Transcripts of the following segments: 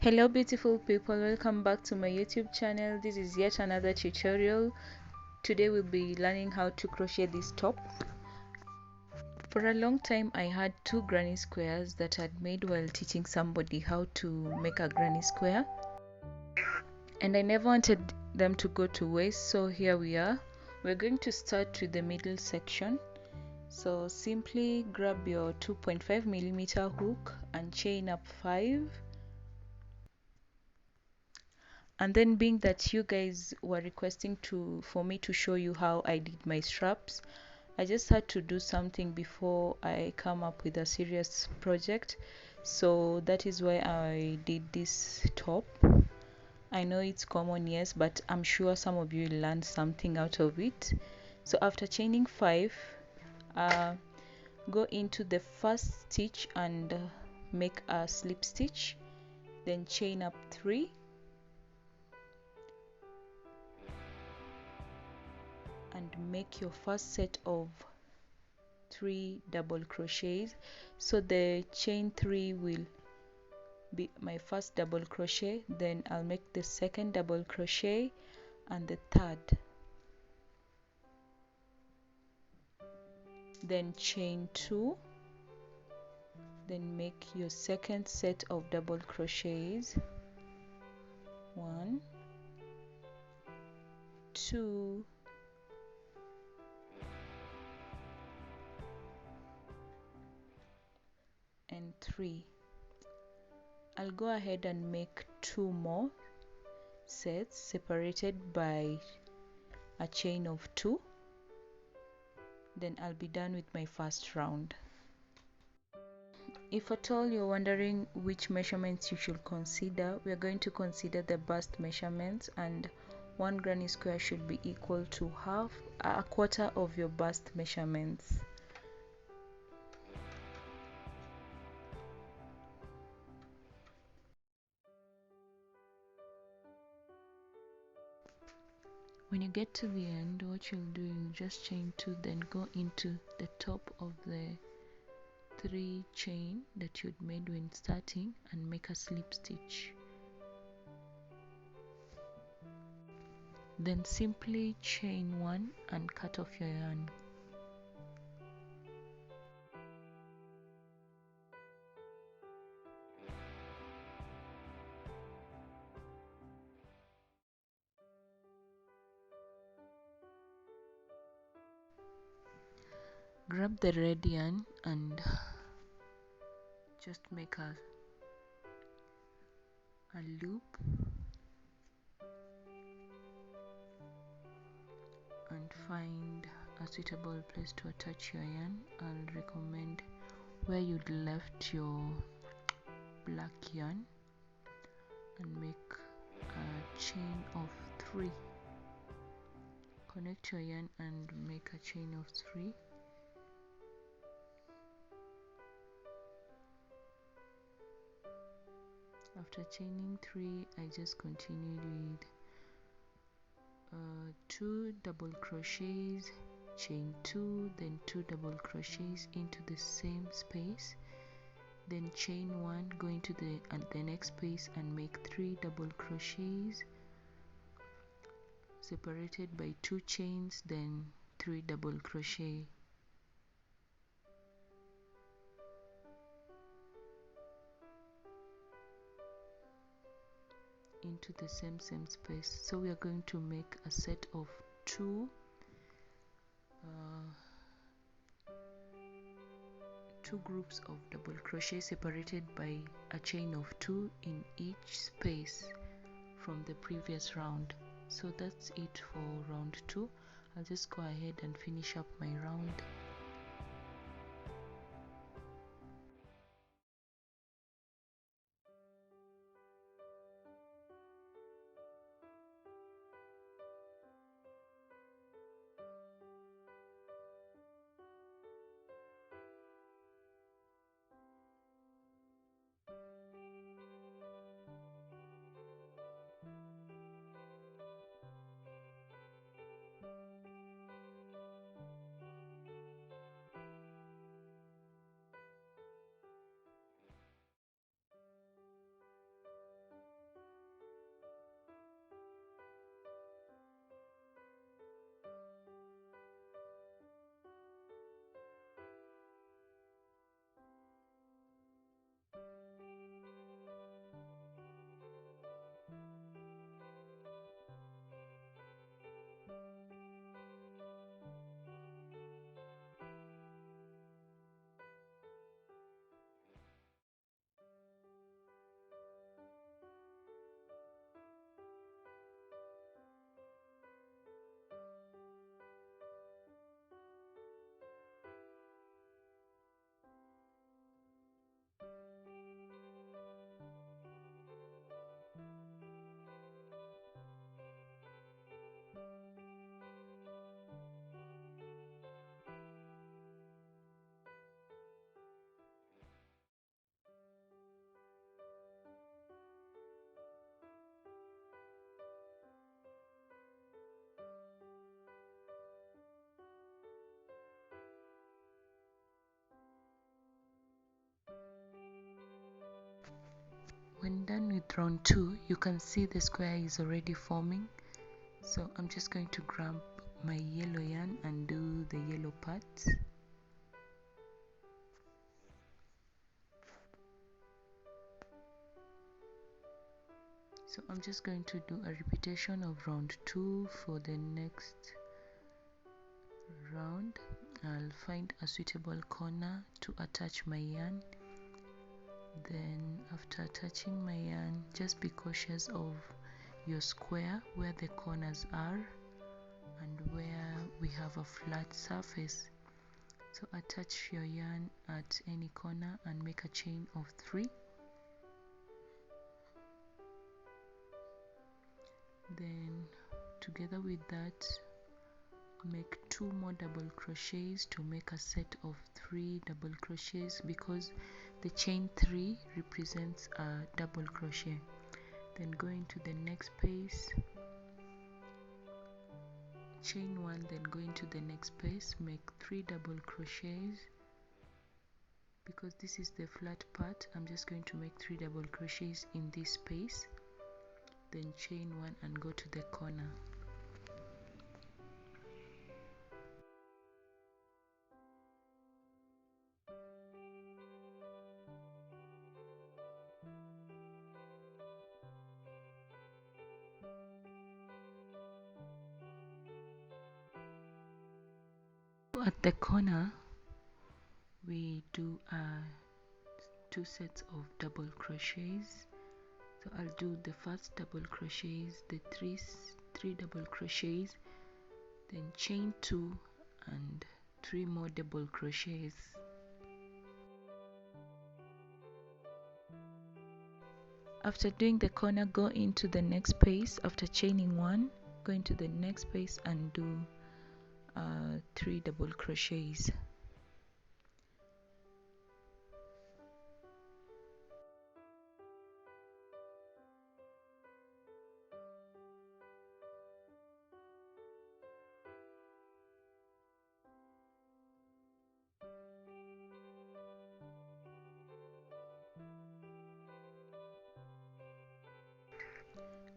Hello beautiful people, welcome back to my YouTube channel. This is yet another tutorial. Today we'll be learning how to crochet this top. For a long time I had two granny squares that I'd made while teaching somebody how to make a granny square, and I never wanted them to go to waste, so here we are. We're going to start with the middle section. So simply grab your 2.5mm hook and chain up 5. And then, being that you guys were requesting for me to show you how I did my straps, I just had to do something before I come up with a serious project. So that is why I did this top. I know it's common, yes, but I'm sure some of you learned something out of it. So after chaining 5, go into the first stitch and make a slip stitch, then chain up 3, and make your first set of 3 double crochets. So the chain 3 will be my first double crochet, then I'll make the second double crochet and the third, then chain 2, then make your second set of double crochets, 1, 2, and 3. I'll go ahead and make 2 more sets separated by a chain of 2, then I'll be done with my first round. If at all you're wondering which measurements you should consider, we are going to consider the bust measurements, and one granny square should be equal to a quarter of your bust measurements. When you get to the end, what you'll do is just chain 2, then go into the top of the 3 chain that you'd made when starting and make a slip stitch. Then simply chain 1 and cut off your yarn. Grab the red yarn and just make a loop and find a suitable place to attach your yarn. I'll recommend where you'd left your black yarn and make a chain of 3. Connect your yarn and make a chain of 3. After chaining 3, I just continued with 2 double crochets, chain 2, then 2 double crochets into the same space, then chain 1, go into the next space and make 3 double crochets separated by 2 chains, then 3 double crochet. Into the same space. So we are going to make a set of 2 groups of double crochet separated by a chain of 2 in each space from the previous round. So that's it for round 2. I'll just go ahead and finish up my round. with round 2, you can see the square is already forming. So I'm just going to grab my yellow yarn and do the yellow parts. So I'm just going to do a repetition of round 2 for the next round. I'll find a suitable corner to attach my yarn. Then after attaching my yarn, just be cautious of your square where the corners are and where we have a flat surface. So attach your yarn at any corner and make a chain of 3. Then together with that, make 2 more double crochets to make a set of 3 double crochets, because the chain 3 represents a double crochet. Then go into the next space, chain 1, then go into the next space, make 3 double crochets. Because this is the flat part, I'm just going to make 3 double crochets in this space, then chain 1 and go to the corner. At the corner, we do 2 sets of double crochets. So I'll do the first double crochets, the three double crochets, then chain 2 and 3 more double crochets. After doing the corner, go into the next space. After chaining 1, go into the next space and do 3 double crochets.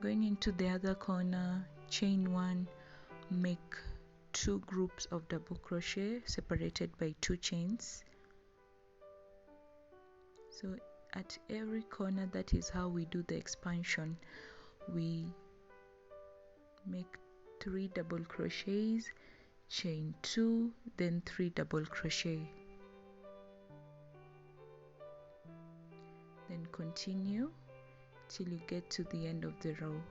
Going into the other corner, chain 1, make 2 groups of double crochet separated by 2 chains. So at every corner, that is how we do the expansion. We make 3 double crochets, chain 2, then 3 double crochet, then continue till you get to the end of the round.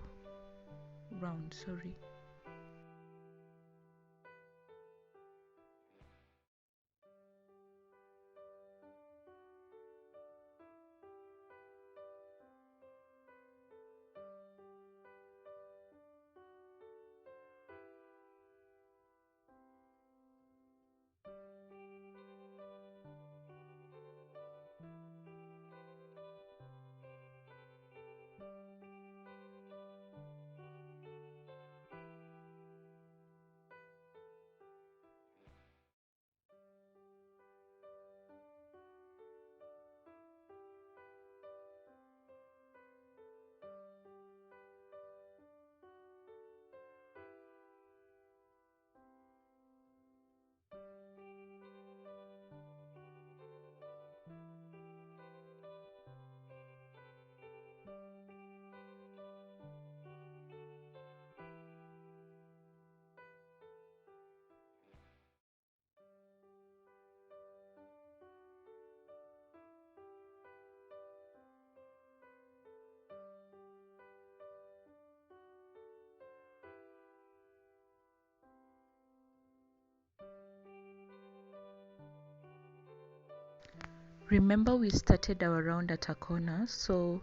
Remember, we started our round at a corner, so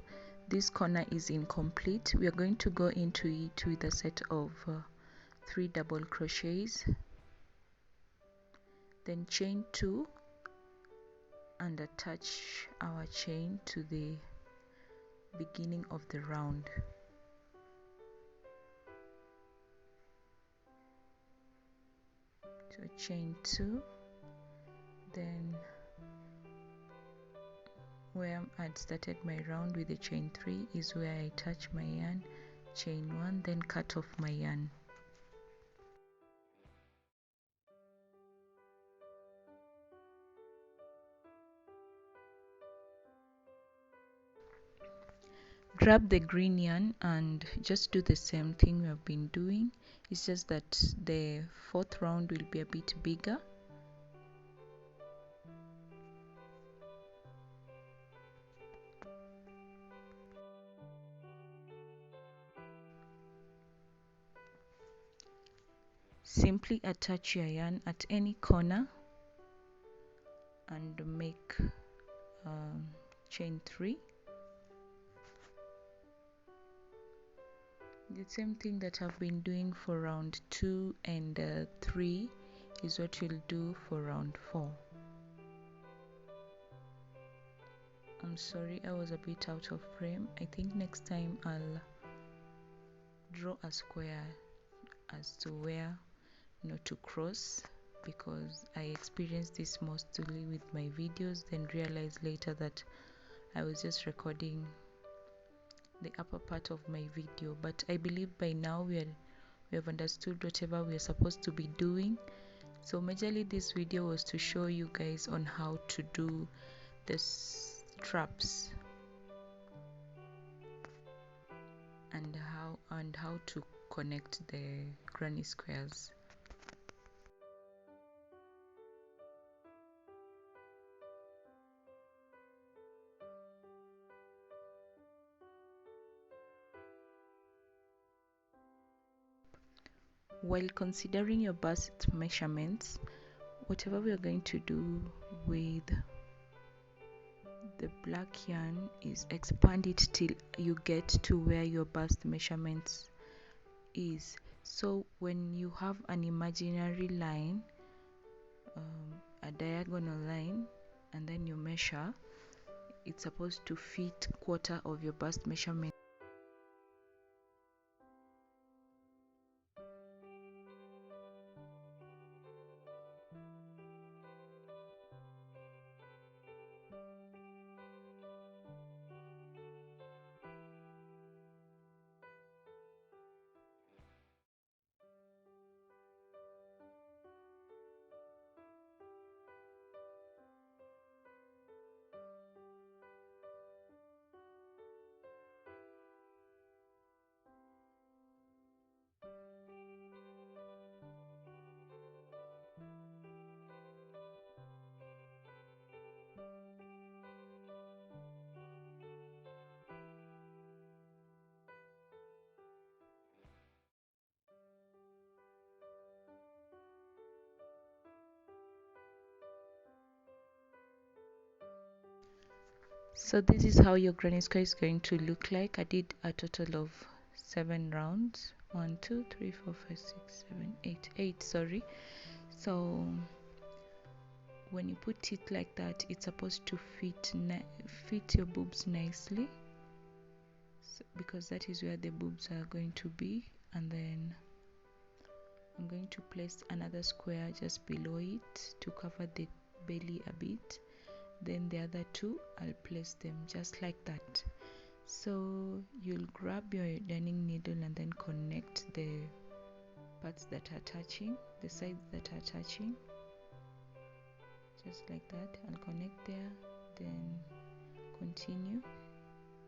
this corner is incomplete. We are going to go into it with a set of 3 double crochets, then chain 2 and attach our chain to the beginning of the round. So chain 2, then where I'd started my round with the chain 3 is where I attach my yarn, chain 1, then cut off my yarn. Grab the green yarn and just do the same thing we have been doing. It's just that the 4th round will be a bit bigger. Simply attach your yarn at any corner and make chain 3. The same thing that I've been doing for round 2 and 3 is what you'll do for round 4. I'm sorry, I was a bit out of frame. I think next time I'll draw a square as to where not to cross, because I experienced this mostly with my videos, then realized later that I was just recording the upper part of my video. But I believe by now we have understood whatever we are supposed to be doing. So majorly this video was to show you guys on how to do the straps and how to connect the granny squares. While considering your bust measurements, whatever we are going to do with the black yarn is expand it till you get to where your bust measurements is. So when you have an imaginary line, a diagonal line, and then you measure, it's supposed to fit quarter of your bust measurement. So this is how your granny square is going to look like. I did a total of 7 rounds. 1 2 3 4 5 6 7 8 sorry. So when you put it like that, it's supposed to fit your boobs nicely, because that is where the boobs are going to be. And then I'm going to place another square just below it to cover the belly a bit. Then the other 2 I'll place them just like that. So you'll grab your darning needle and then connect the parts that are touching, the sides that are touching, just like that. I'll connect there, then continue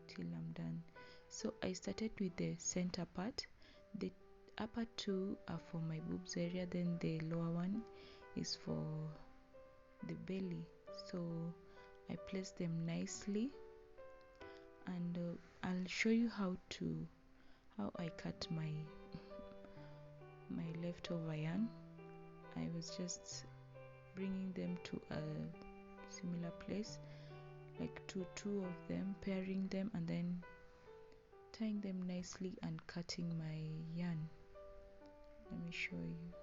till I'm done. So I started with the center part. The upper 2 are for my boobs area, then the lower one is for the belly. So I place them nicely, and I'll show you how I cut my leftover yarn. I was just bringing them to a similar place, like two of them, pairing them and then tying them nicely and cutting my yarn. Let me show you.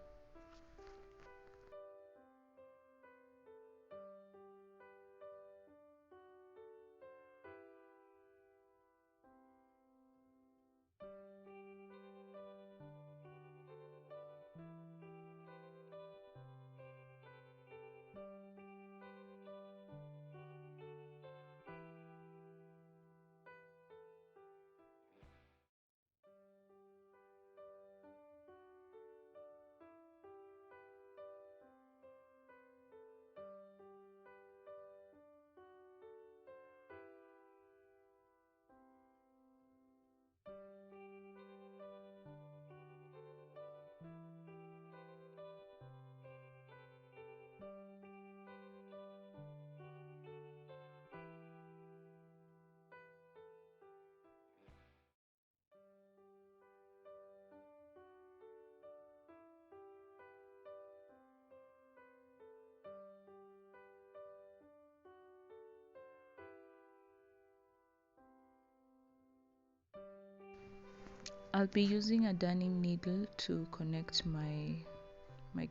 I'll be using a darning needle to connect my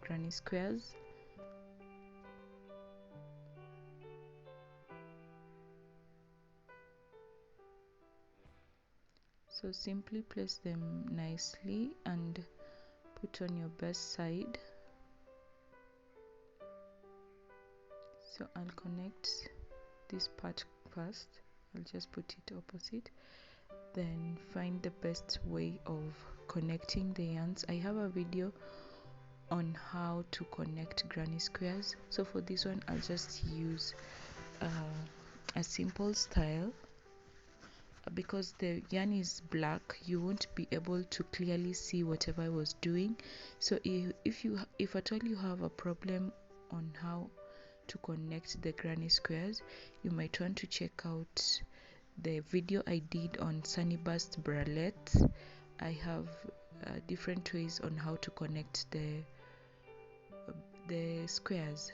granny squares. So simply place them nicely and put on your best side. So I'll connect this part first. I'll just put it opposite, then find the best way of connecting the yarns. I have a video on how to connect granny squares, so for this one I'll just use a simple style. Because the yarn is black, you won't be able to clearly see whatever I was doing. So if at all you have a problem on how to connect the granny squares, you might want to check out the video I did on sunnyburst bralettes. I have different ways on how to connect the squares.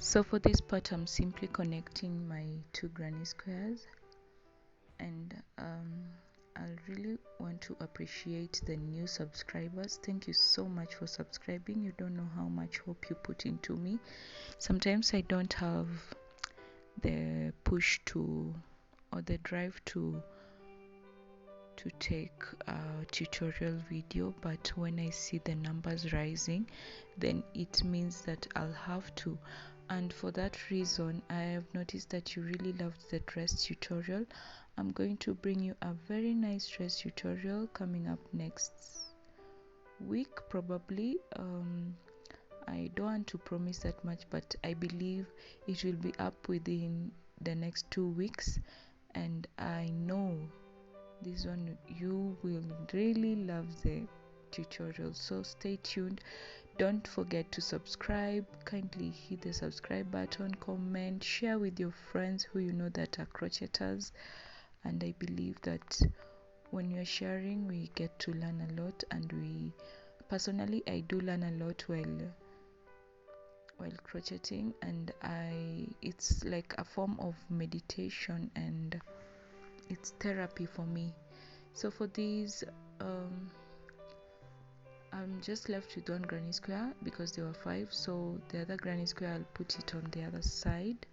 So for this part, I'm simply connecting my two granny squares, and I really want to appreciate the new subscribers. Thank you so much for subscribing. You don't know how much hope you put into me. Sometimes I don't have the push to or the drive to take a tutorial video, but when I see the numbers rising, then it means that I'll have to. And for that reason, I have noticed that you really loved the dress tutorial. I'm going to bring you a very nice dress tutorial coming up next week probably. I don't want to promise that much, but I believe it will be up within the next 2 weeks, and I know this one you will really love the tutorial. So stay tuned. Don't forget to subscribe. Kindly hit the subscribe button, comment, share with your friends who you know that are crocheters, and I believe that when you're sharing, we get to learn a lot. And personally, I do learn a lot while crocheting, and it's like a form of meditation, and it's therapy for me. So for these I'm just left with one granny square because there were 5, so the other granny square I'll put it on the other side.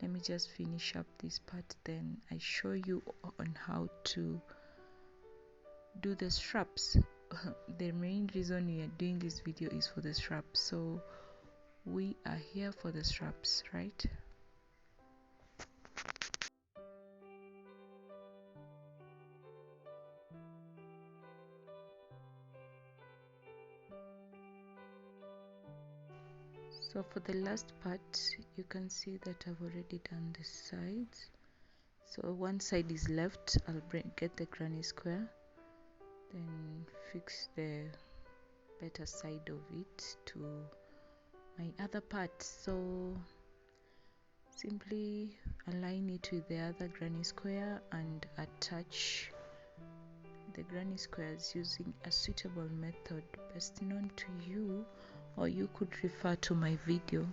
Let me just finish up this part, then I show you on how to do the straps. The main reason we are doing this video is for the straps, so we are here for the straps, right? So for the last part, you can see that I've already done the sides. So one side is left. I'll get the granny square, then fix the better side of it to my other part. So simply align it with the other granny square and attach the granny squares using a suitable method best known to you, or you could refer to my video.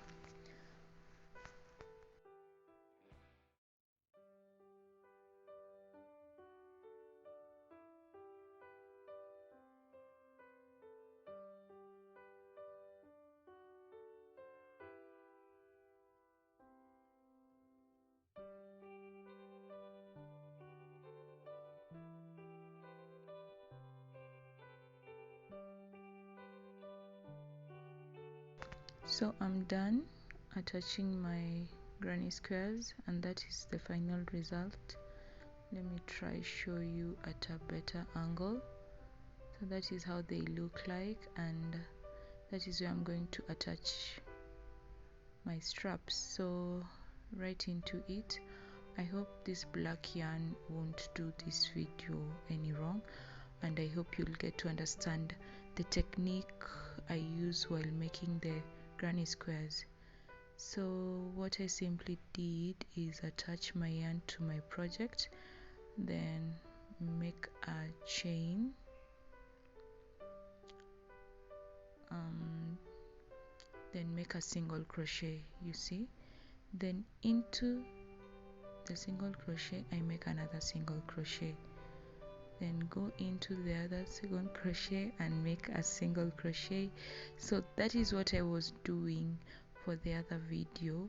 So I'm done attaching my granny squares, and that is the final result. Let me try show you at a better angle. So that is how they look like, and that is where I'm going to attach my straps. So right into it. I hope this black yarn won't do this video any wrong, and I hope you'll get to understand the technique I use while making the granny squares. So what I simply did is attach my yarn to my project, then make a chain, then make a single crochet, you see, then into the single crochet I make another single crochet, then go into the other single crochet and make a single crochet. So that is what I was doing for the other video,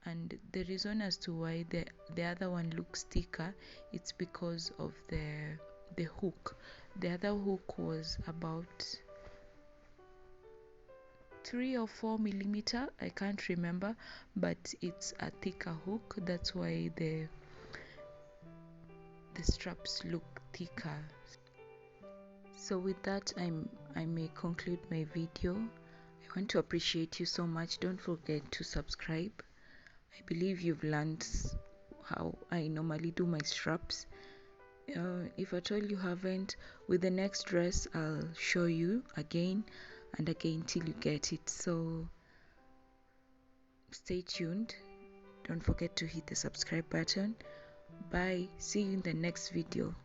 and the reason as to why the other one looks thicker, it's because of the hook. The other hook was about 3 or 4 millimeter, I can't remember, but it's a thicker hook. That's why the straps look thicker. So with that, I may conclude my video. I want to appreciate you so much. Don't forget to subscribe. I believe you've learned how I normally do my straps. If at all you haven't, with the next dress I'll show you again and again till you get it. So stay tuned. Don't forget to hit the subscribe button. Bye. See you in the next video.